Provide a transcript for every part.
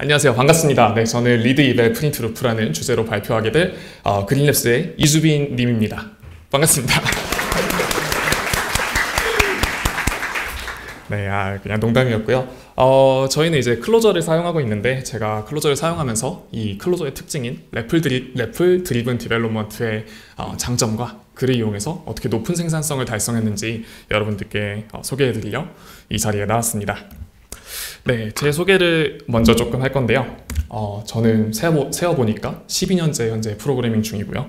안녕하세요. 반갑습니다. 네, 저는 리드 이벨 프린트 루프라는 주제로 발표하게 될 그린랩스의 이수빈 님입니다. 반갑습니다. 네, 그냥 농담이었고요. 저희는 이제 클로저를 사용하고 있는데, 제가 클로저를 사용하면서 이 클로저의 특징인 래플 드리븐 디벨롭먼트의 장점과 그를 이용해서 어떻게 높은 생산성을 달성했는지 여러분들께 소개해드리려 이 자리에 나왔습니다. 네, 제 소개를 먼저 조금 할 건데요. 저는 세어보니까 12년째 현재 프로그래밍 중이고요.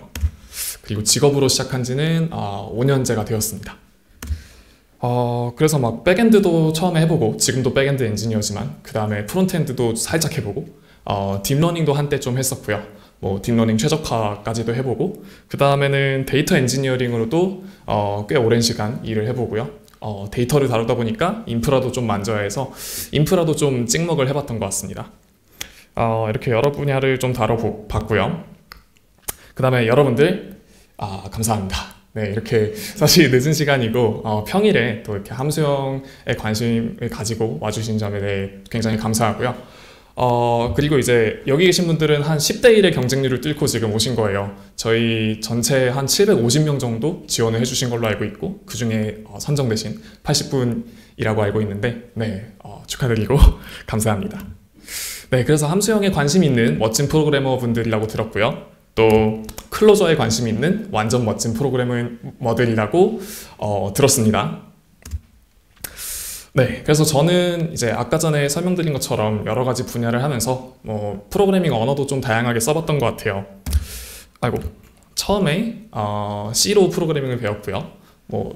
그리고 직업으로 시작한 지는 5년째가 되었습니다. 그래서 막 백엔드도 처음에 해보고, 지금도 백엔드 엔지니어지만 그 다음에 프론트엔드도 살짝 해보고, 딥러닝도 한때 좀 했었고요. 뭐 딥러닝 최적화까지도 해보고, 그 다음에는 데이터 엔지니어링으로도 꽤 오랜 시간 일을 해보고요. 데이터를 다루다 보니까 인프라도 좀 만져야 해서 인프라도 좀 찍먹을 해봤던 것 같습니다. 이렇게 여러 분야를 좀 다뤄봤고요. 그 다음에 여러분들 감사합니다. 네, 이렇게 사실 늦은 시간이고 평일에 또 이렇게 함수형에 관심을 가지고 와주신 점에 대해 굉장히 감사하고요. 그리고 이제 여기 계신 분들은 한 10대 1의 경쟁률을 뚫고 지금 오신 거예요. 저희 전체 한 750명 정도 지원을 해주신 걸로 알고 있고, 그 중에 선정되신 80분이라고 알고 있는데, 네, 축하드리고 감사합니다. 네, 그래서 함수형에 관심 있는 멋진 프로그래머 분들이라고 들었고요. 또 클로저에 관심 있는 완전 멋진 프로그래머들이라고 들었습니다. 네, 그래서 저는 이제 아까 전에 설명드린 것처럼 여러 가지 분야를 하면서 프로그래밍 언어도 좀 다양하게 써봤던 것 같아요. 처음에 C로 프로그래밍을 배웠고요.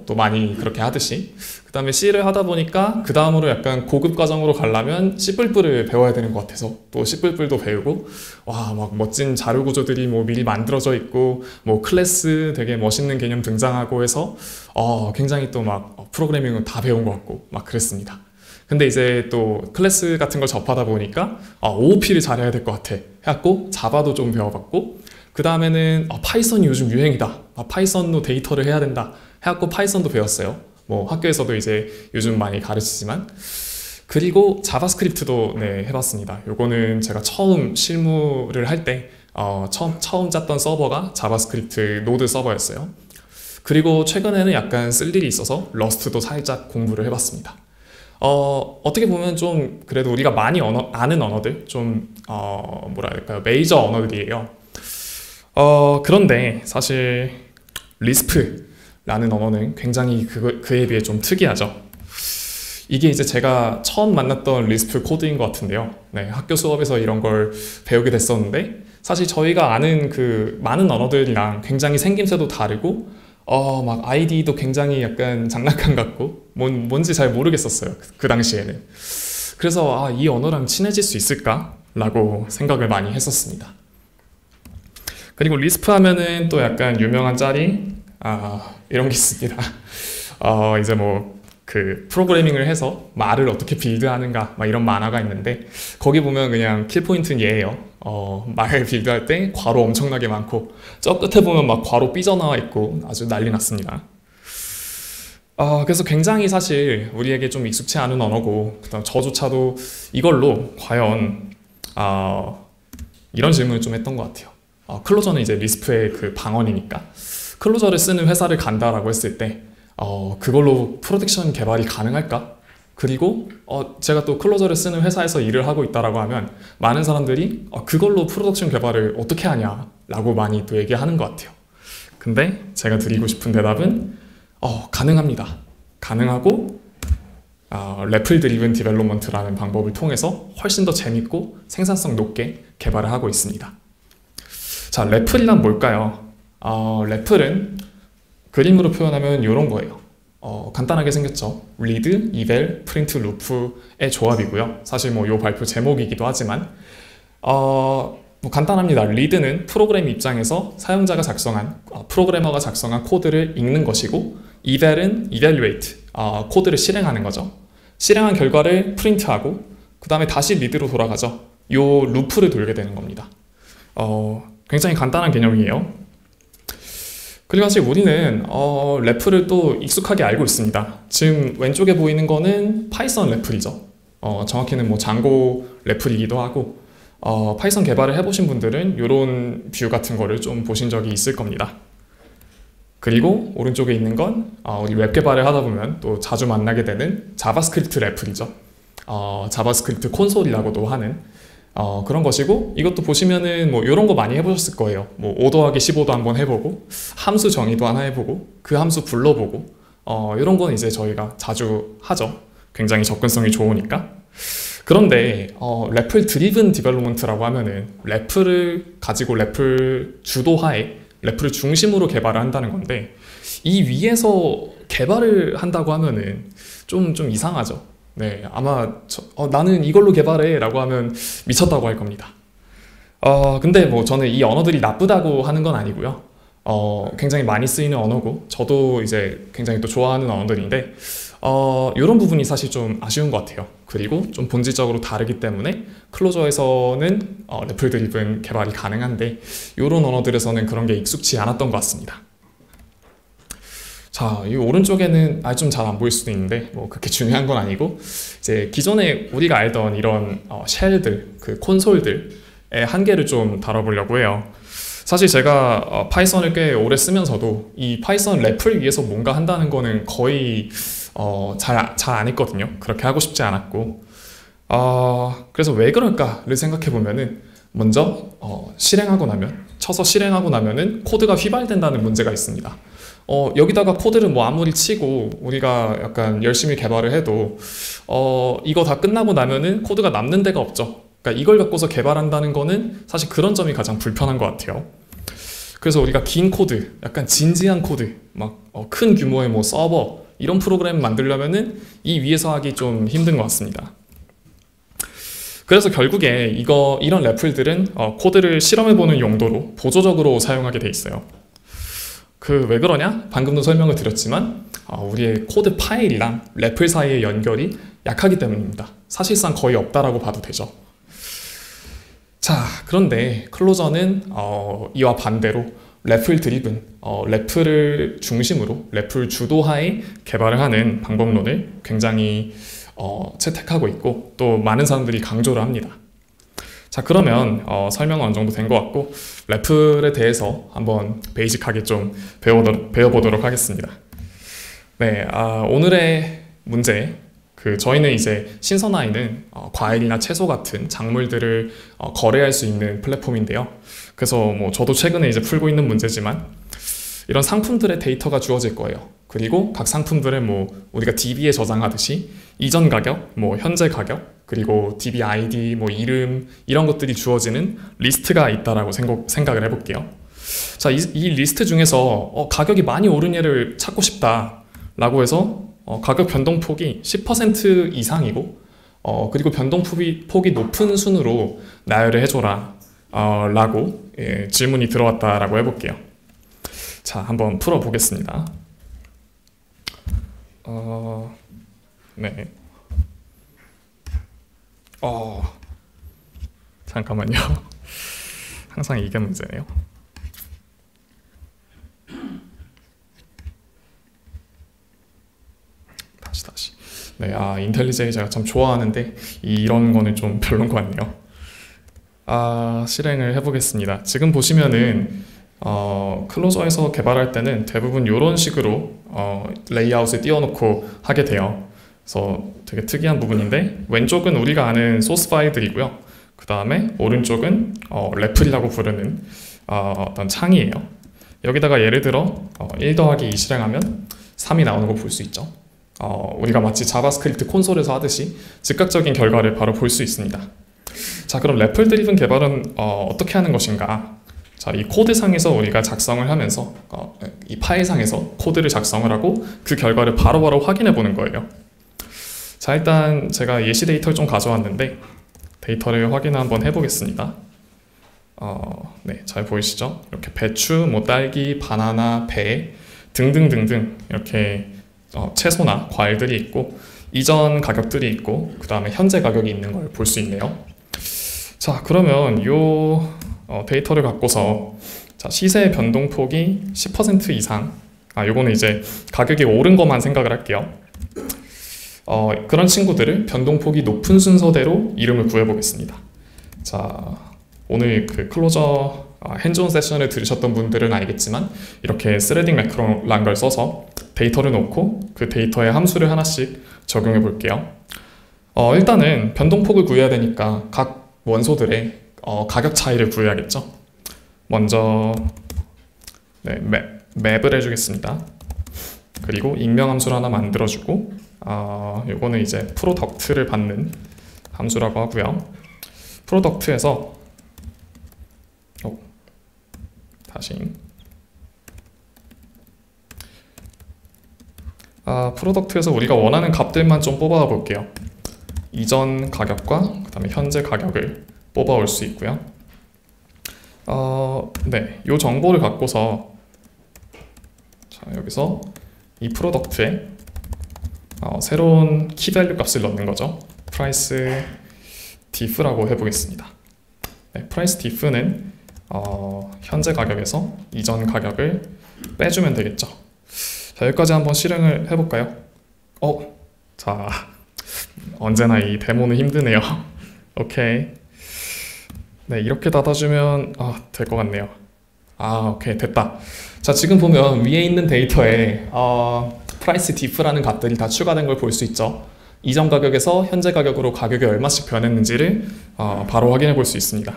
또 많이 그렇게 하듯이. 그 다음에 C를 하다 보니까 그 다음으로 약간 고급 과정으로 가려면 C++을 배워야 되는 것 같아서 또 C++도 배우고, 와, 막 멋진 자료 구조들이 미리 만들어져 있고, 클래스 되게 멋있는 개념 등장하고 해서 굉장히 또 막 프로그래밍은 다 배운 것 같고 막 그랬습니다. 근데 이제 또 클래스 같은 걸 접하다 보니까 OOP를 잘해야 될 것 같아 해갖고 자바도 좀 배워봤고, 그 다음에는 파이썬이 요즘 유행이다, 파이썬로 데이터를 해야 된다 해갖고 파이썬도 배웠어요. 학교에서도 이제 요즘 많이 가르치지만. 그리고 자바스크립트도 네, 해봤습니다. 요거는 제가 처음 실무를 할 때 처음 짰던 서버가 자바스크립트 노드 서버였어요. 그리고 최근에는 약간 쓸 일이 있어서 러스트도 살짝 공부를 해봤습니다. 어떻게 보면 좀 그래도 우리가 많이 아는 언어들, 좀 뭐라 해야 될까요? 메이저 언어들이에요. 그런데 사실 리스프라는 언어는 굉장히 그에 비해 좀 특이하죠. 이게 이제 제가 처음 만났던 리스프 코드인 것 같은데요. 네, 학교 수업에서 이런 걸 배우게 됐었는데, 사실 저희가 아는 그 많은 언어들이랑 굉장히 생김새도 다르고, 막 아이디도 굉장히 약간 장난감 같고 뭔지 잘 모르겠었어요, 그 당시에는. 그래서 이 언어랑 친해질 수 있을까? 라고 생각을 많이 했었습니다. 그리고 리스프 하면은 또 약간 유명한 짤이 이런 게 있습니다. 이제 그 프로그래밍을 해서 말을 어떻게 빌드하는가 이런 만화가 있는데, 거기 보면 그냥 킬포인트는 얘예요. 말 빌드할 때 괄호 엄청나게 많고, 저 끝에 보면 막 괄호 삐져나와 있고 아주 난리 났습니다. 그래서 굉장히 사실 우리에게 좀 익숙치 않은 언어고, 그다음 저조차도 이걸로 과연 이런 질문을 좀 했던 것 같아요. 클로저는 이제 리스프의 그 방언이니까 클로저를 쓰는 회사를 간다라고 했을 때 그걸로 프로덕션 개발이 가능할까? 그리고 제가 또 클로저를 쓰는 회사에서 일을 하고 있다라고 하면 많은 사람들이 그걸로 프로덕션 개발을 어떻게 하냐 라고 많이 또 얘기하는 것 같아요. 근데 제가 드리고 싶은 대답은 가능합니다. 가능하고 래플 드리븐 디벨롭먼트라는 방법을 통해서 훨씬 더 재밌고 생산성 높게 개발을 하고 있습니다. 자, 래플이란 뭘까요? 래플은 그림으로 표현하면 이런 거예요. 간단하게 생겼죠. 리드, 이벨, 프린트, 루프의 조합이고요. 사실 이 발표 제목이기도 하지만 간단합니다. 리드는 프로그램 입장에서 사용자가 프로그래머가 작성한 코드를 읽는 것이고, 이벨은 evaluate, 코드를 실행하는 거죠. 실행한 결과를 프린트하고 그 다음에 다시 리드로 돌아가죠. 요 루프를 돌게 되는 겁니다. 굉장히 간단한 개념이에요. 그리고 사실 우리는 래플을 또 익숙하게 알고 있습니다. 지금 왼쪽에 보이는 거는 파이썬 래플이죠. 정확히는 장고 래플이기도 하고, 파이썬 개발을 해보신 분들은 이런 뷰 같은 거를 좀 보신 적이 있을 겁니다. 그리고 오른쪽에 있는 건 우리 웹 개발을 하다 보면 또 자주 만나게 되는 자바스크립트 레플이죠. 자바스크립트 콘솔이라고도 하는 그런 것이고, 이것도 보시면은 뭐 이런 거 많이 해보셨을 거예요. 뭐 5 더하기 15도 한번 해보고, 함수 정의도 하나 해보고, 그 함수 불러보고, 이런 건 이제 저희가 자주 하죠. 굉장히 접근성이 좋으니까. 그런데 래플 드리븐 디벨롭먼트라고 하면은 래플을 가지고 래플 주도하에 래플을 중심으로 개발을 한다는 건데, 이 위에서 개발을 한다고 하면은 좀 이상하죠. 네, 아마 나는 이걸로 개발해 라고 하면 미쳤다고 할 겁니다. 근데 뭐 저는 이 언어들이 나쁘다고 하는 건 아니고요. 굉장히 많이 쓰이는 언어고, 저도 이제 굉장히 또 좋아하는 언어들인데, 이런 부분이 사실 좀 아쉬운 것 같아요. 그리고 좀 본질적으로 다르기 때문에 클로저에서는 래플 드리븐 개발이 가능한데, 이런 언어들에서는 그런 게 익숙치 않았던 것 같습니다. 자, 이 오른쪽에는 좀 잘 안 보일 수도 있는데 뭐 그렇게 중요한 건 아니고, 이제 기존에 우리가 알던 이런 쉘들, 그 콘솔들의 한계를 좀 다뤄보려고 해요. 사실 제가 파이썬을 꽤 오래 쓰면서도 이 파이썬 래플 위에서 뭔가 한다는 거는 거의 잘 안 했거든요. 그렇게 하고 싶지 않았고, 그래서 왜 그럴까를 생각해 보면은, 먼저 쳐서 실행하고 나면은 코드가 휘발된다는 문제가 있습니다. 여기다가 코드를 뭐 아무리 치고 우리가 약간 열심히 개발을 해도 이거 다 끝나고 나면은 코드가 남는 데가 없죠. 그러니까 이걸 갖고서 개발한다는 거는 사실 그런 점이 가장 불편한 것 같아요. 그래서 우리가 긴 코드, 약간 진지한 코드, 막 큰 규모의 뭐 서버 이런 프로그램 만들려면은 이 위에서 하기 좀 힘든 것 같습니다. 그래서 결국에 이런 래플들은 코드를 실험해보는 용도로 보조적으로 사용하게 돼 있어요. 왜 그러냐? 방금도 설명을 드렸지만 우리의 코드 파일이랑 래플 사이의 연결이 약하기 때문입니다. 사실상 거의 없다라고 봐도 되죠. 자, 그런데 클로저는 이와 반대로 래플 드리븐, 래플을 중심으로 래플 주도하에 개발을 하는 방법론을 굉장히 채택하고 있고, 또 많은 사람들이 강조를 합니다. 자, 그러면 설명은 어느 정도 된 것 같고, 래플에 대해서 한번 베이직하게 좀 배워보도록 하겠습니다. 네, 오늘의 문제, 저희는 이제 신선아이는 과일이나 채소 같은 작물들을 거래할 수 있는 플랫폼인데요. 그래서 뭐 저도 최근에 이제 풀고 있는 문제지만, 이런 상품들의 데이터가 주어질 거예요. 그리고 각 상품들을 뭐 우리가 DB에 저장하듯이 이전 가격, 뭐 현재 가격, 그리고 DB 아이디, 뭐 이름, 이런 것들이 주어지는 리스트가 있다라고 생각을 해볼게요. 자, 이 리스트 중에서 가격이 많이 오른 얘를 찾고 싶다라고 해서 가격 변동폭이 10% 이상이고, 그리고 변동폭이 높은 순으로 나열을 해줘라 라고 질문이 들어왔다라고 해볼게요. 자, 한번 풀어보겠습니다. 네. 잠깐만요. 항상 이게 문제네요. 다시. 네, 인텔리제이 제가 참 좋아하는데 이런 거는 좀 별론 것 같네요. 실행을 해보겠습니다. 지금 보시면은 클로저에서 개발할 때는 대부분 이런 식으로 레이아웃을 띄워놓고 하게 돼요. 그래서 되게 특이한 부분인데, 왼쪽은 우리가 아는 소스 파일들이고요. 그 다음에 오른쪽은 래플이라고 부르는 어떤 창이에요. 여기다가 예를 들어 1 더하기 2 실행하면 3이 나오는 거 볼 수 있죠. 우리가 마치 자바스크립트 콘솔에서 하듯이 즉각적인 결과를 바로 볼 수 있습니다. 자, 그럼 래플 드리븐 개발은 어떻게 하는 것인가? 자, 이 코드상에서 우리가 작성을 하면서 이 파일상에서 코드를 작성을 하고 그 결과를 바로바로 확인해 보는 거예요. 자, 일단 제가 예시 데이터를 좀 가져왔는데 데이터를 확인 한번 해보겠습니다. 네, 잘 보이시죠? 이렇게 배추, 뭐 딸기, 바나나, 배 등등등등 이렇게 채소나 과일들이 있고, 이전 가격들이 있고, 그 다음에 현재 가격이 있는 걸 볼 수 있네요. 자, 그러면 요 데이터를 갖고서 시세 변동폭이 10% 이상, 요거는 이제 가격이 오른 것만 생각을 할게요. 그런 친구들을 변동폭이 높은 순서대로 이름을 구해보겠습니다. 자, 오늘 그 클로저 핸즈온 세션을 들으셨던 분들은 알겠지만 이렇게 스레딩 매크로란 걸 써서 데이터를 놓고 그 데이터에 함수를 하나씩 적용해 볼게요. 일단은 변동폭을 구해야 되니까 각 원소들의 가격 차이를 구해야겠죠. 먼저 맵을 해주겠습니다. 그리고 익명함수를 하나 만들어주고 요거는 이제 프로덕트를 받는 함수라고 하고요. 프로덕트에서 프로덕트에서 우리가 원하는 값들만 좀 뽑아 볼게요. 이전 가격과 그 다음에 현재 가격을 뽑아 올 수 있고요. 요 정보를 갖고서 자, 여기서 이 프로덕트에 새로운 키밸류 값을 넣는 거죠. price diff라고 해보겠습니다. price diff는 현재 가격에서 이전 가격을 빼주면 되겠죠. 자, 여기까지 한번 실행을 해볼까요? 자, 언제나 이 데모는 힘드네요. 오케이. 네, 이렇게 닫아주면 될 것 같네요. 오케이, 됐다. 자, 지금 보면 위에 있는 데이터에 price diff라는 값들이 다 추가된 걸 볼 수 있죠. 이전 가격에서 현재 가격으로 가격이 얼마씩 변했는지를 바로 확인해 볼 수 있습니다.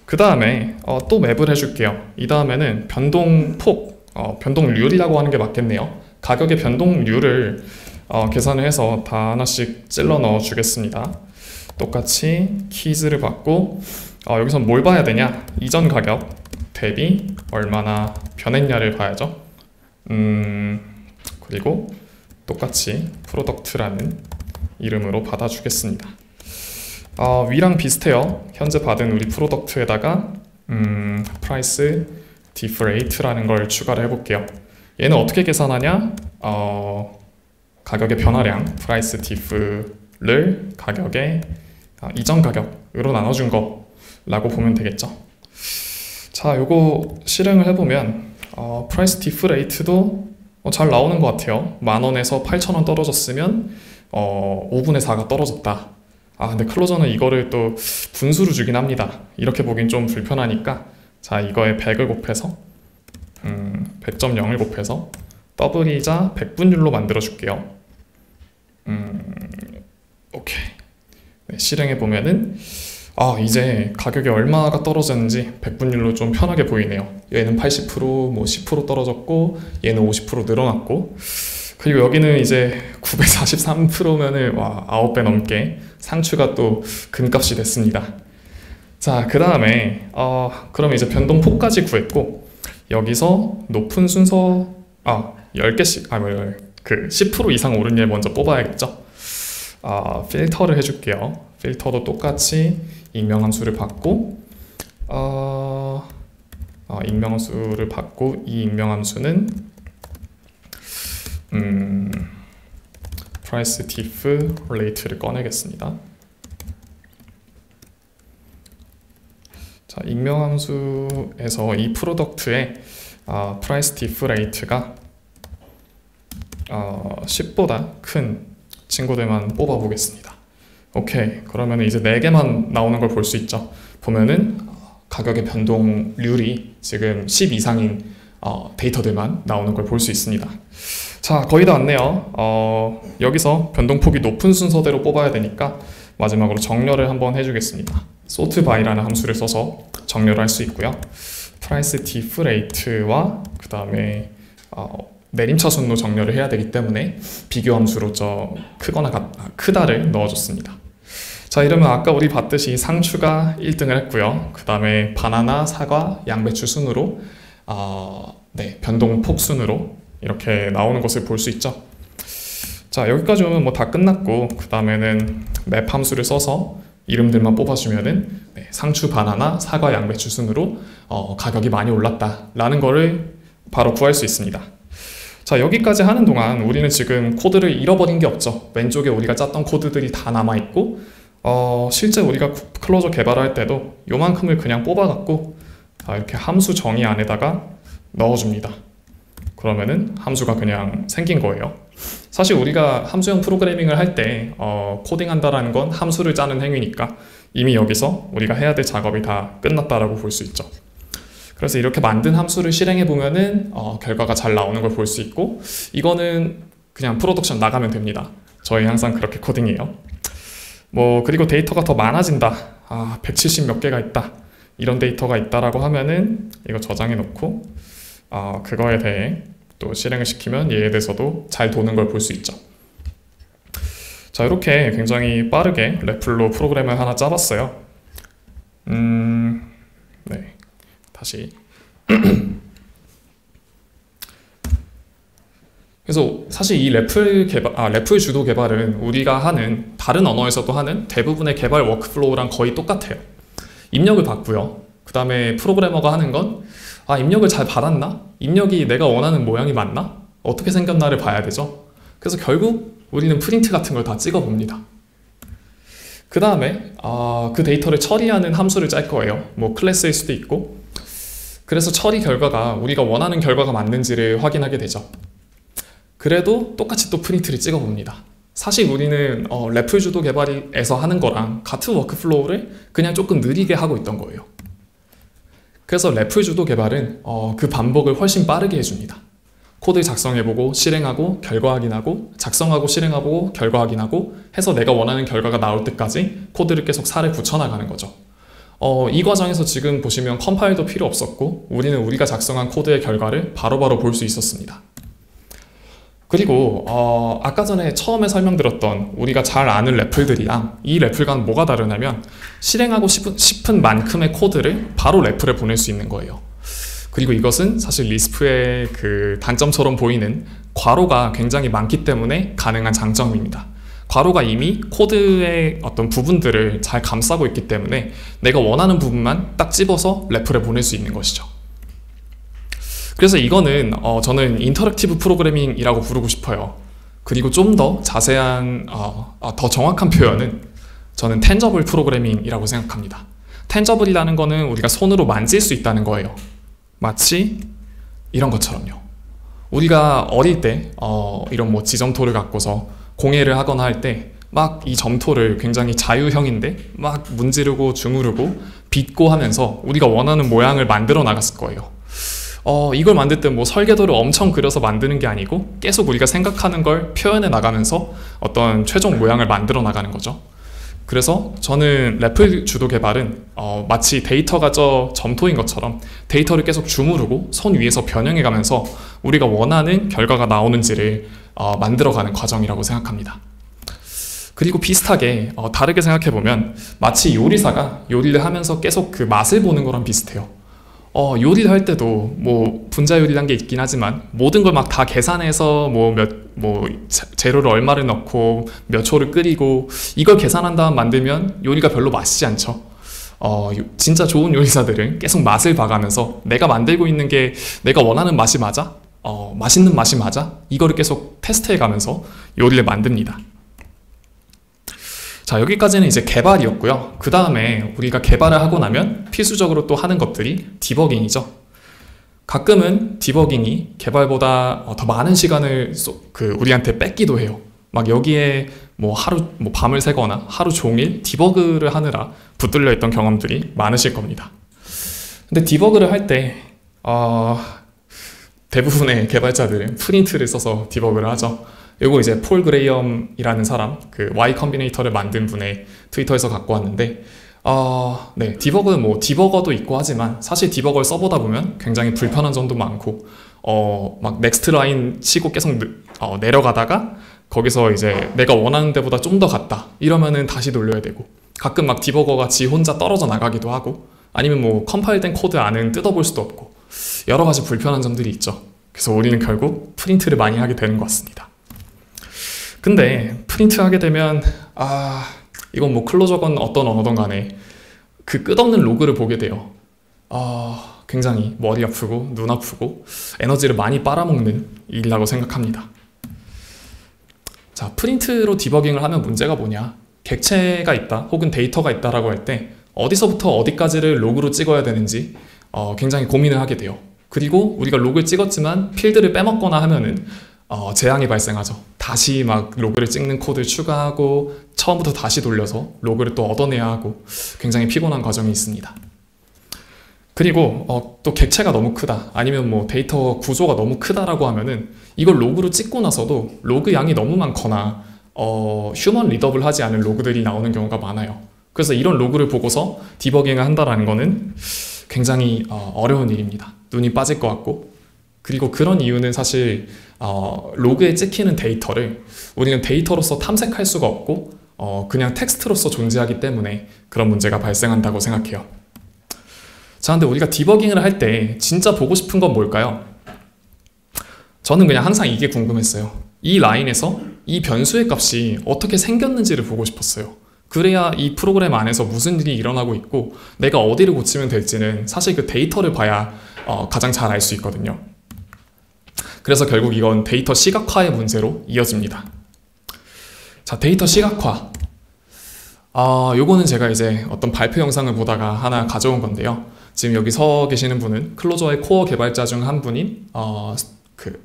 그 다음에 또 맵을 해줄게요. 이 다음에는 변동폭, 변동률이라고 하는 게 맞겠네요. 가격의 변동률을 계산을 해서 다 하나씩 찔러 넣어 주겠습니다. 똑같이 키즈를 받고 여기서 뭘 봐야 되냐? 이전 가격 대비 얼마나 변했냐를 봐야죠. 그리고 똑같이 프로덕트라는 이름으로 받아주겠습니다. 위랑 비슷해요. 현재 받은 우리 프로덕트에다가 price diff rate라는 걸 추가를 해볼게요. 얘는 어떻게 계산하냐? 가격의 변화량 price diff를 가격의 이전 가격으로 나눠준 거라고 보면 되겠죠. 자, 요거 실행을 해보면 price diff rate도 잘 나오는 것 같아요. 10,000원에서 8,000원 떨어졌으면 5분의 4가 떨어졌다. 근데 클로저는 이거를 또 분수로 주긴 합니다. 이렇게 보긴 좀 불편하니까 자, 이거에 100을 곱해서 100.0을 곱해서 더블이자 100분율로 만들어 줄게요. 오케이. 네, 실행해 보면은 이제 가격이 얼마가 떨어졌는지 100분율로 좀 편하게 보이네요. 얘는 80%, 뭐 10% 떨어졌고 얘는 50% 늘어났고 그리고 여기는 이제 943%면은 9배 넘게 상추가 또 금값이 됐습니다. 자, 그 다음에 그럼 이제 변동폭까지 구했고 여기서 높은 순서 10개씩 그 10% 이상 오른 얘 먼저 뽑아야겠죠. 필터를 해줄게요. 필터도 똑같이 익명함수를 받고 익명함수를 받고 이 익명함수는 price diff rate를 꺼내겠습니다. 자, 익명함수에서 이 프로덕트의 price diff rate가 10보다 큰 친구들만 뽑아 보겠습니다. 오케이, 그러면 이제 4개만 나오는 걸 볼 수 있죠. 보면은 가격의 변동률이 지금 10 이상인 데이터들만 나오는 걸 볼 수 있습니다. 자, 거의 다 왔네요. 여기서 변동폭이 높은 순서대로 뽑아야 되니까 마지막으로 정렬을 한번 해주겠습니다. sort by라는 함수를 써서 정렬을 할 수 있고요. price diff rate와 그 다음에 내림차순로 정렬을 해야 되기 때문에 비교 함수로 크거나 크다를 넣어줬습니다. 자, 이러면 아까 우리 봤듯이 상추가 1등을 했고요. 그 다음에 바나나, 사과, 양배추 순으로 변동폭 순으로 이렇게 나오는 것을 볼 수 있죠. 자, 여기까지 오면 뭐 다 끝났고 그 다음에는 맵 함수를 써서 이름들만 뽑아주면은 상추, 바나나, 사과, 양배추 순으로 가격이 많이 올랐다 라는 거를 바로 구할 수 있습니다. 자, 여기까지 하는 동안 우리는 지금 코드를 잃어버린 게 없죠. 왼쪽에 우리가 짰던 코드들이 다 남아있고 실제 우리가 클로저 개발할 때도 요만큼을 그냥 뽑아갖고 이렇게 함수 정의 안에다가 넣어줍니다. 그러면은 함수가 그냥 생긴 거예요. 사실 우리가 함수형 프로그래밍을 할 때 코딩한다라는 건 함수를 짜는 행위니까 이미 여기서 우리가 해야 될 작업이 다 끝났다라고 볼 수 있죠. 그래서 이렇게 만든 함수를 실행해 보면은 결과가 잘 나오는 걸 볼 수 있고, 이거는 그냥 프로덕션 나가면 됩니다. 저희 항상 그렇게 코딩해요. 그리고 데이터가 더 많아진다. 170 몇 개가 있다. 이런 데이터가 있다라고 하면은 이거 저장해 놓고 그거에 대해 또 실행을 시키면 얘에 대해서도 잘 도는 걸 볼 수 있죠. 자, 이렇게 굉장히 빠르게 랩플로 프로그램을 하나 짜봤어요. 네, 다시. 그래서 사실 이 랩플 주도 개발은 우리가 하는 다른 언어에서도 하는 대부분의 개발 워크플로우랑 거의 똑같아요. 입력을 받고요. 그 다음에 프로그래머가 하는 건 입력을 잘 받았나? 입력이 내가 원하는 모양이 맞나? 어떻게 생겼나를 봐야 되죠. 그래서 결국 우리는 프린트 같은 걸 다 찍어봅니다. 그 다음에 그 데이터를 처리하는 함수를 짤 거예요. 클래스일 수도 있고. 그래서 처리 결과가 우리가 원하는 결과가 맞는지를 확인하게 되죠. 그래도 똑같이 또 프린트를 찍어봅니다. 사실 우리는 랩플 주도 개발에서 하는 거랑 같은 워크플로우를 그냥 조금 느리게 하고 있던 거예요. 그래서 랩플 주도 개발은 그 반복을 훨씬 빠르게 해줍니다. 코드 작성해보고 실행하고 결과 확인하고 작성하고 실행하고 결과 확인하고 해서 내가 원하는 결과가 나올 때까지 코드를 계속 살에 붙여나가는 거죠. 이 과정에서 지금 보시면 컴파일도 필요 없었고 우리는 우리가 작성한 코드의 결과를 바로바로 볼 수 있었습니다. 그리고 아까 전에 처음에 설명드렸던 우리가 잘 아는 랩플들이랑 이 랩플과는 뭐가 다르냐면 실행하고 싶은 만큼의 코드를 바로 랩플에 보낼 수 있는 거예요. 그리고 이것은 사실 리스프의 그 단점처럼 보이는 괄호가 굉장히 많기 때문에 가능한 장점입니다. 괄호가 이미 코드의 어떤 부분들을 잘 감싸고 있기 때문에 내가 원하는 부분만 딱 집어서 랩플에 보낼 수 있는 것이죠. 그래서 이거는 저는 인터랙티브 프로그래밍이라고 부르고 싶어요. 그리고 좀 더 자세한, 더 정확한 표현은 저는 텐저블 프로그래밍이라고 생각합니다. 텐저블이라는 거는 우리가 손으로 만질 수 있다는 거예요. 마치 이런 것처럼요. 우리가 어릴 때 이런 지점토를 갖고서 공예를 하거나 할 때 막 이 점토를 굉장히 자유형인데 막 문지르고 주무르고 빗고 하면서 우리가 원하는 모양을 만들어 나갔을 거예요. 이걸 만들 때 설계도를 엄청 그려서 만드는 게 아니고 계속 우리가 생각하는 걸 표현해 나가면서 어떤 최종 모양을 만들어 나가는 거죠. 그래서 저는 랩플 주도 개발은 마치 데이터가 저 점토인 것처럼 데이터를 계속 주무르고 손 위에서 변형해 가면서 우리가 원하는 결과가 나오는지를 만들어가는 과정이라고 생각합니다. 그리고 비슷하게 다르게 생각해보면 마치 요리사가 요리를 하면서 계속 그 맛을 보는 거랑 비슷해요. 요리를 할 때도 분자 요리란 게 있긴 하지만 모든 걸 막 다 계산해서 재료를 얼마를 넣고 몇 초를 끓이고 이걸 계산한 다음 만들면 요리가 별로 맛있지 않죠. 진짜 좋은 요리사들은 계속 맛을 봐가면서 내가 만들고 있는 게 내가 원하는 맛이 맞아? 맛있는 맛이 맞아? 이거를 계속 테스트해가면서 요리를 만듭니다. 자, 여기까지는 이제 개발이었고요. 그 다음에 우리가 개발을 하고 나면 필수적으로 또 하는 것들이 디버깅이죠. 가끔은 디버깅이 개발보다 더 많은 시간을 우리한테 뺏기도 해요. 막 여기에 밤을 새거나 하루 종일 디버그를 하느라 붙들려 있던 경험들이 많으실 겁니다. 근데 디버그를 할 때 대부분의 개발자들은 프린트를 써서 디버그를 하죠. 이거 이제 폴 그레이엄이라는 사람, 그 Y 컴비네이터를 만든 분의 트위터에서 갖고 왔는데, 네, 디버그는 디버거도 있고 하지만 사실 디버거를 써보다 보면 굉장히 불편한 점도 많고, 막 넥스트 라인 치고 계속 내려가다가 거기서 이제 내가 원하는 데보다 좀 더 갔다 이러면은 다시 돌려야 되고, 가끔 막 디버거가 지 혼자 떨어져 나가기도 하고, 아니면 컴파일된 코드 안은 뜯어볼 수도 없고, 여러 가지 불편한 점들이 있죠. 그래서 우리는 결국 프린트를 많이 하게 되는 것 같습니다. 근데 프린트 하게 되면 이건 클로저건 어떤 언어든 간에 그 끝없는 로그를 보게 돼요. 굉장히 머리 아프고 눈 아프고 에너지를 많이 빨아먹는 일이라고 생각합니다. 자, 프린트로 디버깅을 하면 문제가 뭐냐? 객체가 있다 혹은 데이터가 있다라고 할 때 어디서부터 어디까지를 로그로 찍어야 되는지 굉장히 고민을 하게 돼요. 그리고 우리가 로그를 찍었지만 필드를 빼먹거나 하면은 재앙이 발생하죠. 다시 막 로그를 찍는 코드를 추가하고 처음부터 다시 돌려서 로그를 또 얻어내야 하고 굉장히 피곤한 과정이 있습니다. 그리고 또 객체가 너무 크다, 아니면 뭐 데이터 구조가 너무 크다라고 하면은 이걸 로그로 찍고 나서도 로그 양이 너무 많거나 휴먼 리더블 하지 않은 로그들이 나오는 경우가 많아요. 그래서 이런 로그를 보고서 디버깅을 한다는 거는 굉장히 어려운 일입니다. 눈이 빠질 것 같고, 그리고 그런 이유는 사실 로그에 찍히는 데이터를 우리는 데이터로서 탐색할 수가 없고 그냥 텍스트로서 존재하기 때문에 그런 문제가 발생한다고 생각해요. 자, 근데 우리가 디버깅을 할 때 진짜 보고 싶은 건 뭘까요? 저는 그냥 항상 이게 궁금했어요. 이 라인에서 이 변수의 값이 어떻게 생겼는지를 보고 싶었어요. 그래야 이 프로그램 안에서 무슨 일이 일어나고 있고 내가 어디를 고치면 될지는 사실 그 데이터를 봐야 가장 잘 알 수 있거든요. 그래서 결국 이건 데이터 시각화의 문제로 이어집니다. 자, 데이터 시각화. 요거는 제가 이제 어떤 발표 영상을 보다가 하나 가져온 건데요. 지금 여기 서 계시는 분은 클로저의 코어 개발자 중 한 분인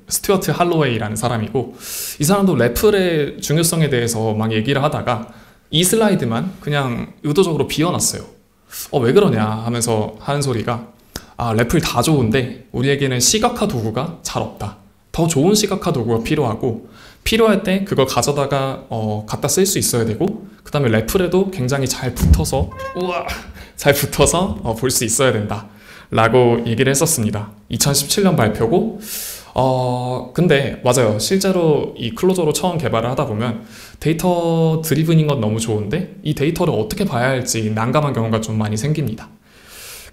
스튜어트 할로웨이라는 사람이고, 이 사람도 레플의 중요성에 대해서 막 얘기를 하다가 이 슬라이드만 그냥 의도적으로 비워놨어요. 왜 그러냐 하면서 하는 소리가, 레플 다 좋은데 우리에게는 시각화 도구가 잘 없다. 더 좋은 시각화 도구가 필요하고, 필요할 때 그걸 가져다가 갖다 쓸 수 있어야 되고, 그 다음에 레플에도 굉장히 잘 붙어서 볼 수 있어야 된다 라고 얘기를 했었습니다. 2017년 발표고, 근데 맞아요. 실제로 이 클로저로 처음 개발을 하다 보면 데이터 드리븐인 건 너무 좋은데 이 데이터를 어떻게 봐야 할지 난감한 경우가 좀 많이 생깁니다.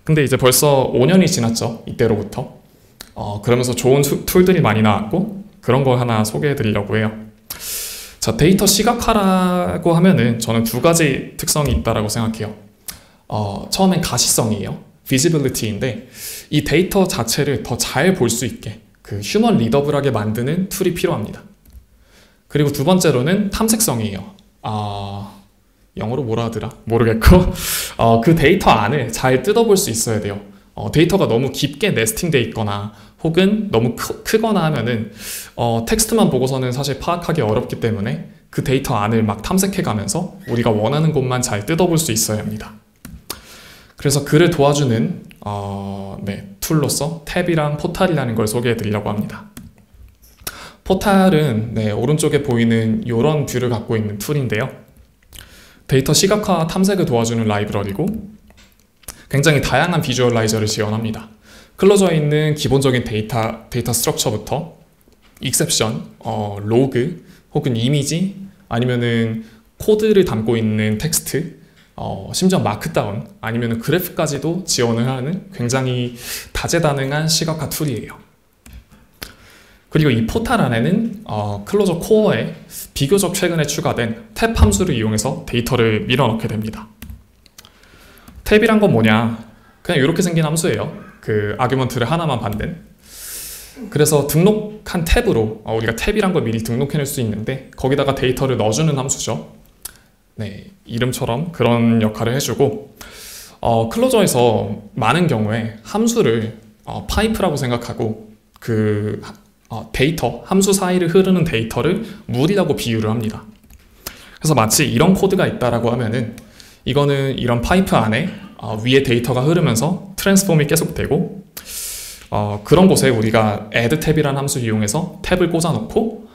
근데 이제 벌써 5년이 지났죠. 이때로부터. 그러면서 좋은 툴들이 많이 나왔고, 그런 걸 하나 소개해 드리려고 해요. 자, 데이터 시각화라고 하면은 저는 두 가지 특성이 있다라고 생각해요. 처음엔 가시성이에요. visibility인데 이 데이터 자체를 더 잘 볼 수 있게 그 휴먼 리더블하게 만드는 툴이 필요합니다. 그리고 두 번째로는 탐색성이에요. 영어로 뭐라 하더라? 모르겠고 그 데이터 안을 잘 뜯어볼 수 있어야 돼요. 데이터가 너무 깊게 네스팅돼 있거나 혹은 너무 크거나 하면은 텍스트만 보고서는 사실 파악하기 어렵기 때문에 그 데이터 안을 막 탐색해가면서 우리가 원하는 곳만 잘 뜯어볼 수 있어야 합니다. 그래서 그를 도와주는 툴로서 탭이랑 포탈이라는 걸 소개해 드리려고 합니다. 포탈은 오른쪽에 보이는 이런 뷰를 갖고 있는 툴인데요. 데이터 시각화 탐색을 도와주는 라이브러리고 굉장히 다양한 비주얼라이저를 지원합니다. 클로저에 있는 기본적인 데이터 스트럭처부터 익셉션, 로그, 혹은 이미지, 아니면은 코드를 담고 있는 텍스트, 심지어 마크다운, 아니면은 그래프까지도 지원을 하는 굉장히 다재다능한 시각화 툴이에요. 그리고 이 포탈 안에는 클로저 코어에 비교적 최근에 추가된 탭 함수를 이용해서 데이터를 밀어넣게 됩니다. 탭이란 건 뭐냐? 그냥 이렇게 생긴 함수예요. 그 아규먼트를 하나만 받는. 그래서 등록한 탭으로 우리가 탭이란 걸 미리 등록해낼 수 있는데 거기다가 데이터를 넣어주는 함수죠. 이름처럼 그런 역할을 해주고, 클로저에서 많은 경우에 함수를 파이프라고 생각하고 그 데이터, 함수 사이를 흐르는 데이터를 물이라고 비유를 합니다. 그래서 마치 이런 코드가 있다라고 하면은 이거는 이런 파이프 안에 위에 데이터가 흐르면서 트랜스폼이 계속되고, 그런 곳에 우리가 add 탭이라는 함수를 이용해서 탭을 꽂아놓고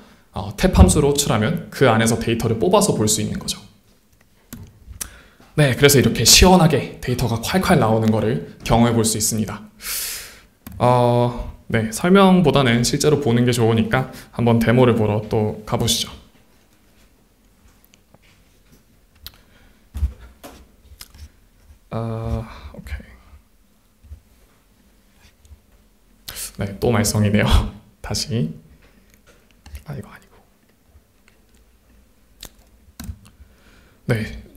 탭 함수로 호출하면 그 안에서 데이터를 뽑아서 볼 수 있는 거죠. 그래서 이렇게 시원하게 데이터가 콸콸 나오는 거를 경험해 볼 수 있습니다. 설명보다는 실제로 보는 게 좋으니까 한번 데모를 보러 또 가보시죠. 오케이. 또 말썽이네요. 다시. 이거 아니고.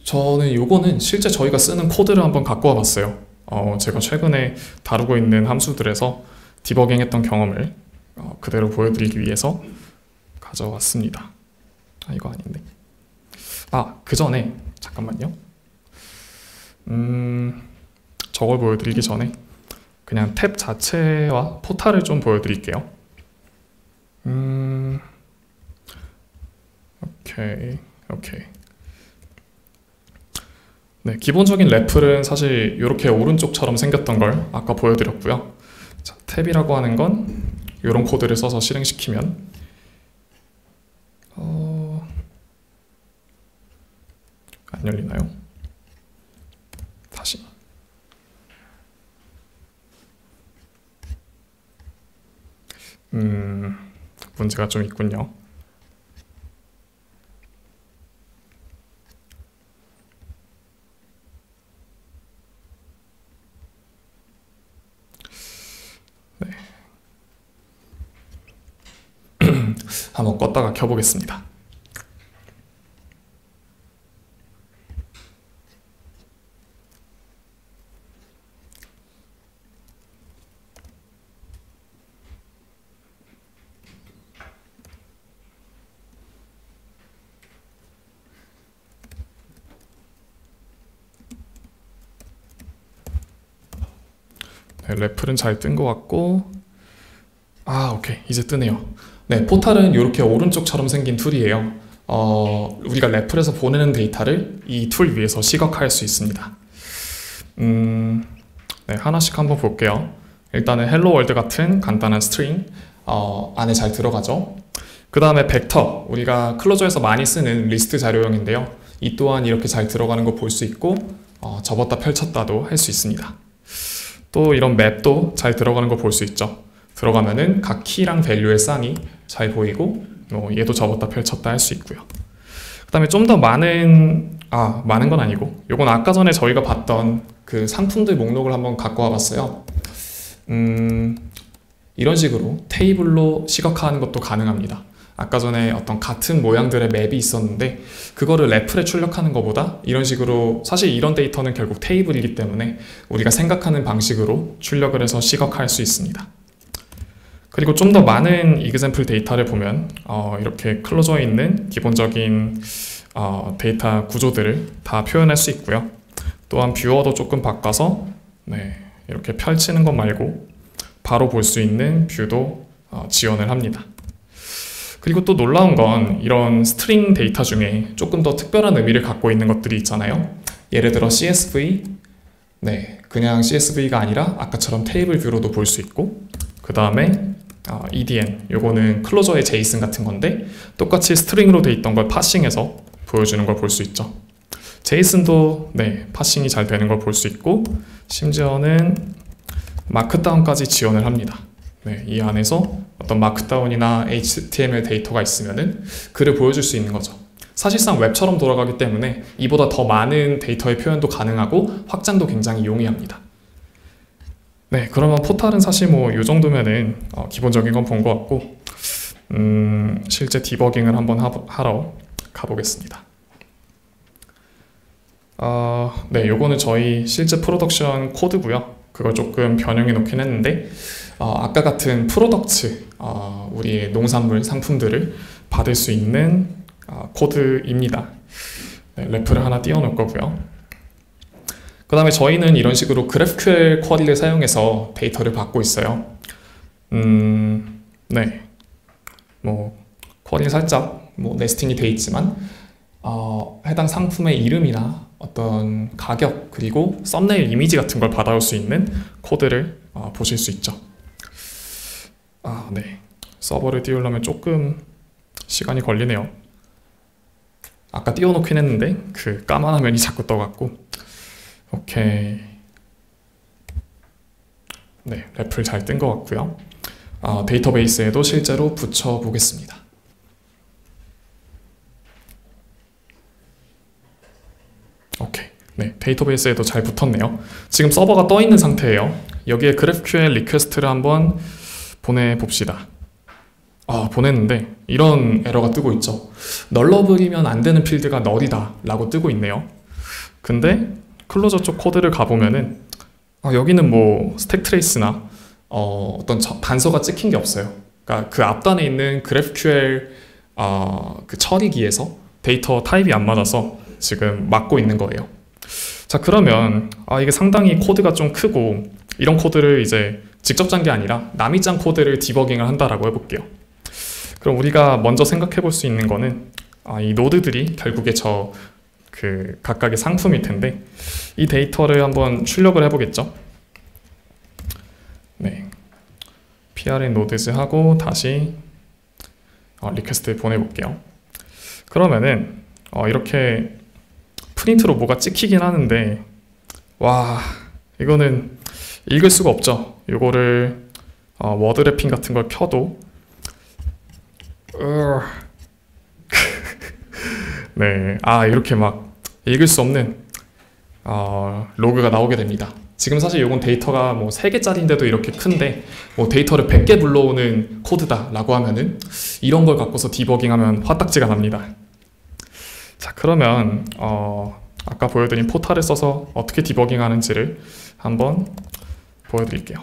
저는 요거는 실제 저희가 쓰는 코드를 한번 갖고 와봤어요. 제가 최근에 다루고 있는 함수들에서 디버깅했던 경험을 그대로 보여드리기 위해서 가져왔습니다. 이거 아닌데. 그 전에 잠깐만요. 저걸 보여드리기 전에 그냥 탭 자체와 포탈을 좀 보여드릴게요. 오케이. 네, 기본적인 래플은 사실 이렇게 오른쪽처럼 생겼던 걸 아까 보여드렸고요. 자, 탭이라고 하는 건 이런 코드를 써서 실행시키면 안 열리나요? 다시. 문제가 좀 있군요. 네. 한번 껐다가 켜보겠습니다. 네, 래플은 잘 뜬 것 같고, 오케이, 이제 뜨네요. 네, 포탈은 이렇게 오른쪽처럼 생긴 툴이에요. 우리가 래플에서 보내는 데이터를 이 툴 위에서 시각화할 수 있습니다. 네, 하나씩 한번 볼게요. 일단은 헬로 월드 같은 간단한 스트링 안에 잘 들어가죠. 그 다음에 벡터, 우리가 클로저에서 많이 쓰는 리스트 자료형인데요. 이 또한 이렇게 잘 들어가는 거 볼 수 있고 접었다 펼쳤다도 할 수 있습니다. 또 이런 맵도 잘 들어가는 거 볼 수 있죠. 들어가면은 각 키랑 밸류의 쌍이 잘 보이고 얘도 접었다 펼쳤다 할 수 있고요. 그 다음에 좀 더 많은 건 아니고 요건 아까 전에 저희가 봤던 그 상품들 목록을 한번 갖고 와봤어요. 이런 식으로 테이블로 시각화하는 것도 가능합니다. 아까 전에 어떤 같은 모양들의 맵이 있었는데 그거를 래플에 출력하는 것보다 이런 식으로, 사실 이런 데이터는 결국 테이블이기 때문에 우리가 생각하는 방식으로 출력을 해서 시각화할 수 있습니다. 그리고 좀 더 많은 이그샘플 데이터를 보면 이렇게 클로저에 있는 기본적인 데이터 구조들을 다 표현할 수 있고요. 또한 뷰어도 조금 바꿔서 이렇게 펼치는 것 말고 바로 볼 수 있는 뷰도 지원을 합니다. 그리고 또 놀라운 건 이런 스트링 데이터 중에 조금 더 특별한 의미를 갖고 있는 것들이 있잖아요. 예를 들어 CSV, 그냥 CSV가 아니라 아까처럼 테이블 뷰로도 볼 수 있고, 그 다음에 EDN, 요거는 클로저의 제이슨 같은 건데 똑같이 스트링으로 돼 있던 걸 파싱해서 보여주는 걸 볼 수 있죠. 제이슨도 파싱이 잘 되는 걸 볼 수 있고, 심지어는 마크다운까지 지원을 합니다. 이 안에서 어떤 마크다운이나 HTML 데이터가 있으면은 글을 보여줄 수 있는 거죠. 사실상 웹처럼 돌아가기 때문에 이보다 더 많은 데이터의 표현도 가능하고 확장도 굉장히 용이합니다. 그러면 포탈은 사실 이 정도면은 기본적인 건 본 것 같고, 실제 디버깅을 한번 하러 가보겠습니다. 요거는 저희 실제 프로덕션 코드고요. 그걸 조금 변형해 놓긴 했는데 아까 같은 프로덕트, 우리의 농산물 상품들을 받을 수 있는 코드입니다. 래플을 하나 띄워 놓을 거고요. 그 다음에 저희는 이런 식으로 GraphQL 쿼리를 사용해서 데이터를 받고 있어요. 쿼리 살짝 네스팅이 돼 있지만 해당 상품의 이름이나 어떤 가격, 그리고 썸네일 이미지 같은 걸 받아올 수 있는 코드를 보실 수 있죠. 서버를 띄우려면 조금 시간이 걸리네요. 아까 띄워놓긴 했는데 그 까만 화면이 자꾸 떠갖고. 오케이. 래플 잘 뜬 것 같고요. 데이터베이스에도 실제로 붙여보겠습니다. 오케이. 데이터베이스에도 잘 붙었네요. 지금 서버가 떠 있는 상태예요. 여기에 GraphQL 리퀘스트를 한번 보내봅시다. 보냈는데 이런 에러가 뜨고 있죠. 널러블이면 안 되는 필드가 널이다 라고 뜨고 있네요. 근데 클로저 쪽 코드를 가보면은 여기는 스택 트레이스나 어떤 단서가 찍힌 게 없어요. 그러니까 그 앞단에 있는 GraphQL 그 처리기에서 데이터 타입이 안 맞아서 지금 막고 있는 거예요. 자, 그러면 이게 상당히 코드가 좀 크고, 이런 코드를 이제 직접 짠 게 아니라 남이 짠 코드를 디버깅을 한다라고 해볼게요. 그럼 우리가 먼저 생각해 볼 수 있는 거는 이 노드들이 결국에 그 각각의 상품일 텐데 이 데이터를 한번 출력을 해보겠죠. 네, prn nodes 하고 다시 리퀘스트 보내볼게요. 그러면은 이렇게 프린트로 뭐가 찍히긴 하는데 와 이거는 읽을 수가 없죠. 이거를 워드 래핑 같은 걸 켜도 네, 이렇게 막 읽을 수 없는 로그가 나오게 됩니다. 지금 사실 이건 데이터가 뭐 3개짜리인데도 이렇게 큰데 뭐 데이터를 100개 불러오는 코드다 라고 하면은 이런 걸 갖고서 디버깅하면 화딱지가 납니다. 자, 그러면 아까 보여드린 포탈을 써서 어떻게 디버깅하는지를 한번 보여드릴게요.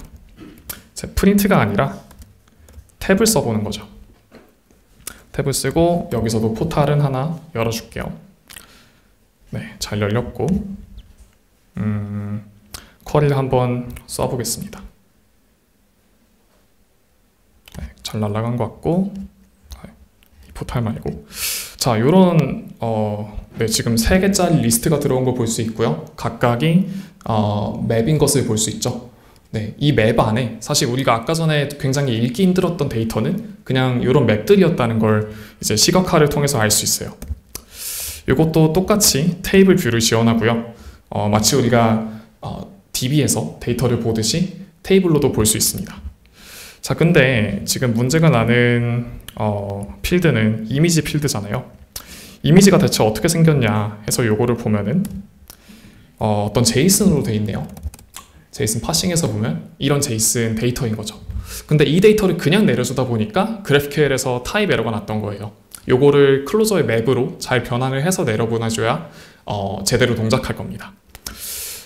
프린트가 아니라 탭을 써보는 거죠. 탭을 쓰고 여기서도 포탈은 하나 열어줄게요. 네, 잘 열렸고 쿼리를 한번 써보겠습니다. 네, 잘 날아간 것 같고 이 포탈 말고 자, 요런 네, 지금 3개짜리 리스트가 들어온 거 볼 수 있고요. 각각이 맵인 것을 볼 수 있죠. 네, 이 맵 안에 사실 우리가 아까 전에 굉장히 읽기 힘들었던 데이터는 그냥 이런 맵들이었다는 걸 이제 시각화를 통해서 알 수 있어요. 이것도 똑같이 테이블 뷰를 지원하고요. 마치 우리가 DB에서 데이터를 보듯이 테이블로도 볼 수 있습니다. 자, 근데 지금 문제가 나는 필드는 이미지 필드잖아요. 이미지가 대체 어떻게 생겼냐 해서 요거를 보면은 어떤 제이슨으로 돼 있네요. 제이슨 파싱에서 보면 이런 제이슨 데이터인 거죠. 근데 이 데이터를 그냥 내려주다 보니까 GraphQL에서 타입 에러가 났던 거예요. 요거를 클로저의 맵으로 잘 변환을 해서 내려보내줘야 제대로 동작할 겁니다.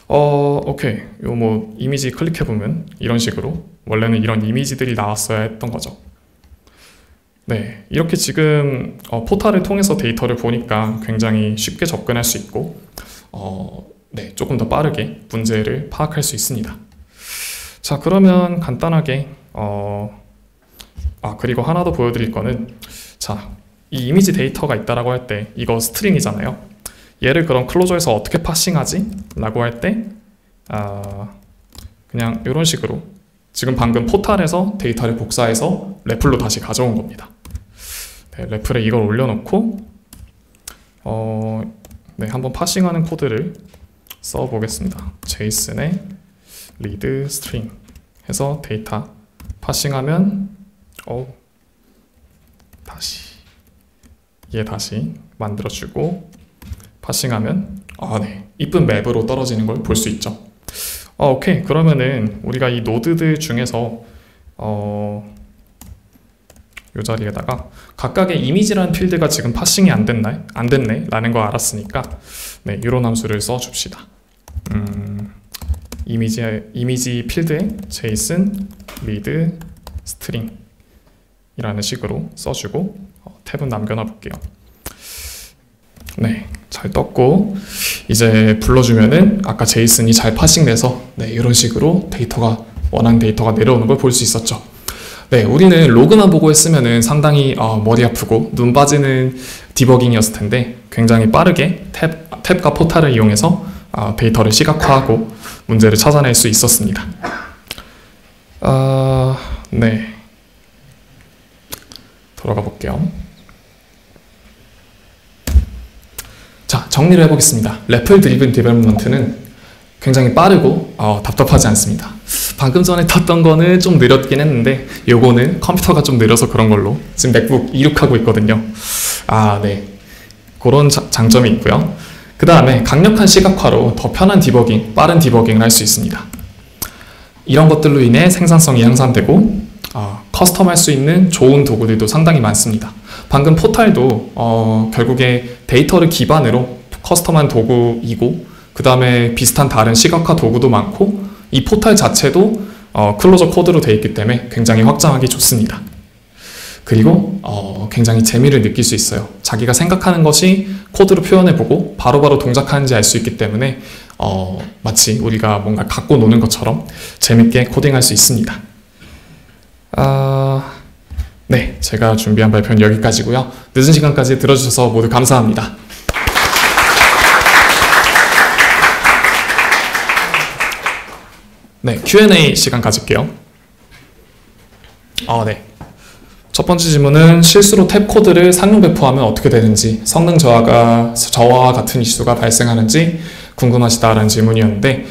오케이. 요 뭐 이미지 클릭해보면 이런 식으로 원래는 이런 이미지들이 나왔어야 했던 거죠. 네, 이렇게 지금 포탈을 통해서 데이터를 보니까 굉장히 쉽게 접근할 수 있고 네, 조금 더 빠르게 문제를 파악할 수 있습니다. 자, 그러면 간단하게 그리고 하나 더 보여드릴 거는 자, 이 이미지 데이터가 있다라고 할 때 이거 스트링이잖아요. 얘를 그럼 클로저에서 어떻게 파싱하지? 라고 할 때 그냥 이런 식으로 지금 방금 포탈에서 데이터를 복사해서 레플로 다시 가져온 겁니다. 네, 레플에 이걸 올려놓고 네, 한번 파싱하는 코드를 써보겠습니다. 제이슨에 read string 해서 데이터 파싱하면 다시 만들어주고 파싱하면 네, 이쁜 맵으로 떨어지는 걸 볼 수 있죠. 오케이. 그러면은 우리가 이 노드들 중에서 이 자리에다가 각각의 이미지라는 필드가 지금 파싱이 안 됐네 라는 거 알았으니까 네, 이런 함수를 써줍시다. 이미지 필드에 JSON read string 이라는 식으로 써주고 탭은 남겨놔 볼게요. 네, 잘 떴고 이제 불러주면은 아까 제이슨이 잘 파싱돼서 네, 이런 식으로 원하는 데이터가 내려오는 걸 볼 수 있었죠. 네, 우리는 로그만 보고 했으면은 상당히 머리 아프고 눈 빠지는 디버깅이었을 텐데 굉장히 빠르게 탭과 포탈을 이용해서 데이터를 시각화하고 문제를 찾아낼 수 있었습니다. 네, 돌아가 볼게요. 자, 정리를 해보겠습니다. 레플 드리븐 디벨롭먼트는 굉장히 빠르고 답답하지 않습니다. 방금 전에 탔던 거는 좀 느렸긴 했는데 요거는 컴퓨터가 좀 느려서 그런 걸로 지금 맥북 26하고 있거든요. 네, 그런 장점이 있고요. 그 다음에 강력한 시각화로 더 편한 디버깅, 빠른 디버깅을 할 수 있습니다. 이런 것들로 인해 생산성이 향상되고 커스텀할 수 있는 좋은 도구들도 상당히 많습니다. 방금 포탈도 결국에 데이터를 기반으로 커스텀한 도구이고 그 다음에 비슷한 다른 시각화 도구도 많고 이 포탈 자체도 클로저 코드로 되어 있기 때문에 굉장히 확장하기 좋습니다. 그리고 굉장히 재미를 느낄 수 있어요. 자기가 생각하는 것이 코드로 표현해보고 바로바로 동작하는지 알 수 있기 때문에 마치 우리가 뭔가 갖고 노는 것처럼 재밌게 코딩할 수 있습니다. 네, 제가 준비한 발표는 여기까지고요. 늦은 시간까지 들어주셔서 모두 감사합니다. 네, Q&A 시간 가질게요. 네. 첫 번째 질문은 실수로 탭 코드를 상용 배포하면 어떻게 되는지, 성능 저하와 같은 이슈가 발생하는지 궁금하시다라는 질문이었는데,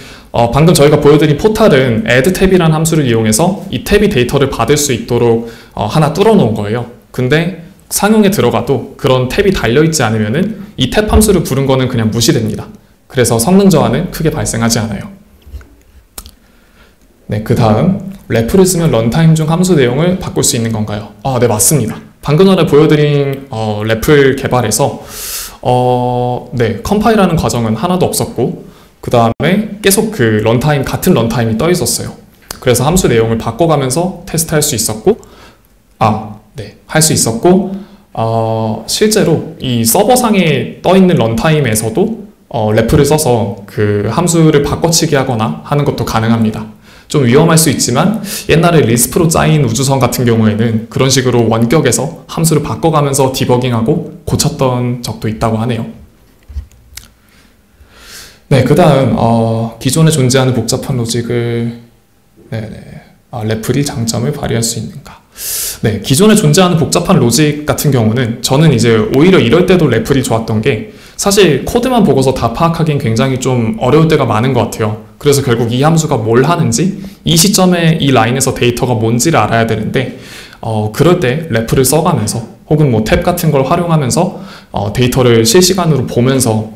방금 저희가 보여드린 포탈은 add 탭이라는 함수를 이용해서 이 탭이 데이터를 받을 수 있도록 하나 뚫어 놓은 거예요. 근데 상용에 들어가도 그런 탭이 달려있지 않으면은 이 탭 함수를 부른 거는 그냥 무시됩니다. 그래서 성능 저하는 크게 발생하지 않아요. 네, 그 다음 래프를 쓰면 런타임 중 함수 내용을 바꿀 수 있는 건가요? 네, 맞습니다. 방금 전에 보여드린 래플 개발에서 네, 컴파일하는 과정은 하나도 없었고, 그 다음에 계속 그 같은 런타임이 떠 있었어요. 그래서 함수 내용을 바꿔가면서 테스트할 수 있었고, 네, 할 수 있었고, 실제로 이 서버상에 떠 있는 런타임에서도 래플을 써서 그 함수를 바꿔치기 하거나 하는 것도 가능합니다. 좀 위험할 수 있지만 옛날에 리스프로 짜인 우주선 같은 경우에는 그런 식으로 원격에서 함수를 바꿔가면서 디버깅하고 고쳤던 적도 있다고 하네요. 네, 그 다음 기존에 존재하는 복잡한 로직을 래플이 장점을 발휘할 수 있는가. 네, 기존에 존재하는 복잡한 로직 같은 경우는 저는 이제 오히려 이럴 때도 래플이 좋았던 게, 사실 코드만 보고서 다 파악하기엔 굉장히 좀 어려울 때가 많은 것 같아요. 그래서 결국 이 함수가 뭘 하는지, 이 시점에 이 라인에서 데이터가 뭔지를 알아야 되는데, 그럴 때 래플을 써가면서 혹은 뭐 탭 같은 걸 활용하면서 데이터를 실시간으로 보면서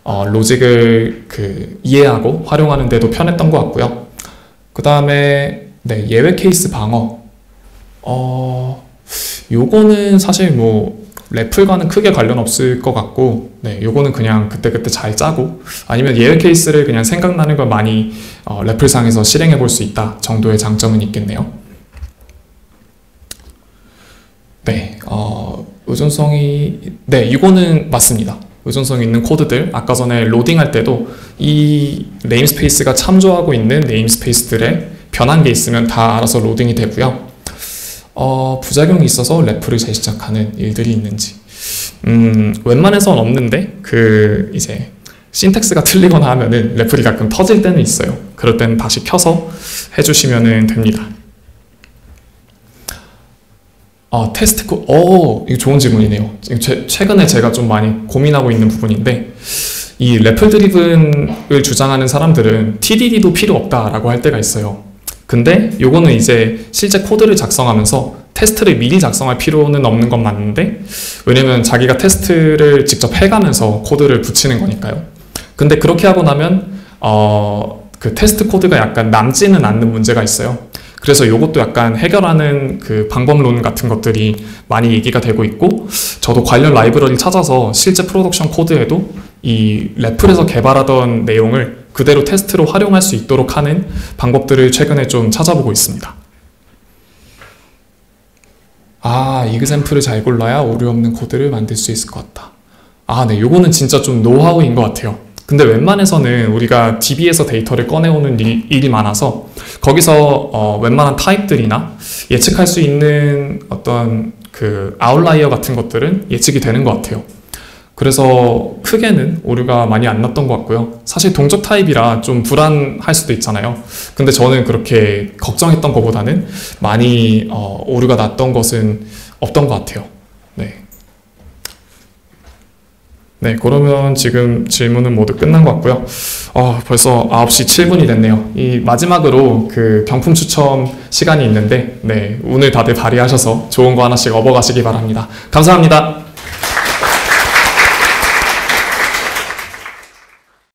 로직을 이해하고 활용하는 데도 편했던 것 같고요. 그 다음에 네, 예외 케이스 방어. 요거는 사실 뭐 래플과는 크게 관련 없을 것 같고, 네, 요거는 그냥 그때그때 잘 짜고, 아니면 예외 케이스를 그냥 생각나는 걸 많이 래플상에서 실행해 볼 수 있다 정도의 장점은 있겠네요. 네, 네, 이거는 맞습니다. 의존성 있는 코드들, 아까 전에 로딩할 때도 이 네임스페이스가 참조하고 있는 네임스페이스들에 변한 게 있으면 다 알아서 로딩이 되고요. 부작용이 있어서 래플을 재시작하는 일들이 있는지, 웬만해선 없는데 이제 신텍스가 틀리거나 하면은 래플이 가끔 터질 때는 있어요. 그럴 때는 다시 켜서 해주시면 됩니다. 테스트 이거 좋은 질문이네요. 최근에 제가 좀 많이 고민하고 있는 부분인데, 이 래플 드리븐을 주장하는 사람들은 TDD도 필요 없다라고 할 때가 있어요. 근데 요거는 이제 실제 코드를 작성하면서 테스트를 미리 작성할 필요는 없는 건 맞는데, 왜냐면 자기가 테스트를 직접 해가면서 코드를 붙이는 거니까요. 근데 그렇게 하고 나면 그 테스트 코드가 약간 남지는 않는 문제가 있어요. 그래서 이것도 약간 해결하는 그 방법론 같은 것들이 많이 얘기가 되고 있고, 저도 관련 라이브러리 찾아서 실제 프로덕션 코드에도 이 래플에서 개발하던 내용을 그대로 테스트로 활용할 수 있도록 하는 방법들을 최근에 좀 찾아보고 있습니다. 이그샘플을 잘 골라야 오류 없는 코드를 만들 수 있을 것 같다. 네, 요거는 진짜 좀 노하우인 것 같아요. 근데 웬만해서는 우리가 DB에서 데이터를 꺼내오는 일이 많아서 거기서 웬만한 타입들이나 예측할 수 있는 어떤 그 아웃라이어 같은 것들은 예측이 되는 것 같아요. 그래서 크게는 오류가 많이 안 났던 것 같고요. 사실 동적 타입이라 좀 불안할 수도 있잖아요. 근데 저는 그렇게 걱정했던 것보다는 많이 오류가 났던 것은 없던 것 같아요. 네, 그러면 지금 질문은 모두 끝난 것 같고요. 벌써 9시 7분이 됐네요. 이 마지막으로 그 경품 추첨 시간이 있는데, 네, 오늘 다들 발의하셔서 좋은 거 하나씩 얻어가시기 바랍니다. 감사합니다.